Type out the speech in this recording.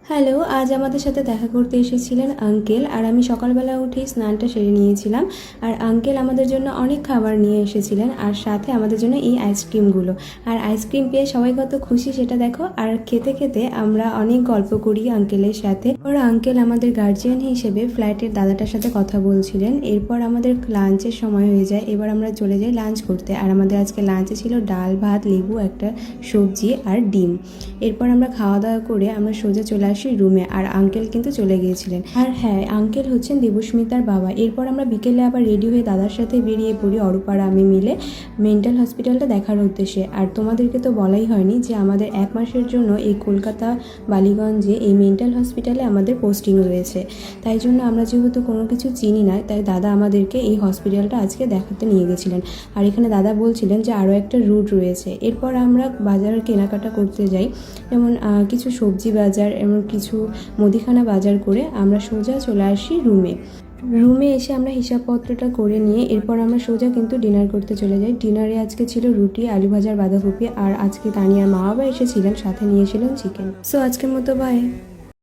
Hello, আজ আমাদের সাথে দেখা করতে এসেছিলেন আঙ্কেল। আর আমি সকালবেলা উঠেই স্নানটা সেরে নিয়েছিলাম। আর আঙ্কেল আমাদের জন্য অনেক খাবার নিয়ে এসেছিলেন, আর সাথে আমাদের জন্য এই আইসক্রিমগুলো। আর আইসক্রিম পেয়ে সবাই কত খুশি সেটা দেখো। আর খেতে খেতে আমরা অনেক গল্প করি আঙ্কেলের সাথে। ওর আঙ্কেল আমাদের গার্জিয়ান হিসেবে ফ্ল্যাটের দাদাটার সাথে কথা বলছিলেন। এরপর আমাদের লাঞ্চের সময় হয়ে যায়। এবার আমরা চলে যাই লাঞ্চ করতে। আর আমাদের আজকে লাঞ্চে ছিল ডাল ভাত, লেবু, একটা সবজি আর ডিম। এরপর আমরা খাওয়া দাওয়া করে আমরা সোজা চলে আসি রুমে। আর আঙ্কেল কিন্তু চলে গিয়েছিলেন। আর হ্যাঁ, আঙ্কেল হচ্ছেন দেবস্মিতার বাবা। এরপর আমরা বিকেলে আবার রেডি হয়ে দাদার সাথে বেরিয়ে পড়ি অরূপ আর আমি মিলে মেন্টাল হসপিটালটা দেখার উদ্দেশ্যে। আর তোমাদেরকে তো বলাই হয়নি যে আমাদের 1 মাসের জন্য এই কলকাতা বালিগঞ্জে এই মেন্টাল হসপিটালে আমাদের পোস্টিং রয়েছে। তাই জন্য আমরা যেহেতু কোনো কিছু চিনি না, তাই দাদা আমাদেরকে এই হসপিটালটা আজকে দেখাতে নিয়ে গেছিলেন। আর এখানে দাদা বলছিলেন যে আরও একটা রুট রয়েছে। এরপর আমরা বাজার কেনাকাটা করতে যাই, যেমন কিছু সবজি বাজার, এমন কিছু মুদিখানা বাজার করে আমরা সোজা চলে আসি রুমে এসে আমরা হিসাবপত্রটা করে নিয়ে এরপর আমরা সোজা কিন্তু ডিনার করতে চলে যাই। ডিনারে আজকে ছিল রুটি, আলু ভাজার, বাঁধাকপি। আর আজকে তানিয়ার মা বাবা এসেছিলেন, সাথে নিয়েছিলেন চিকেন। সো আজকের মতো বাই।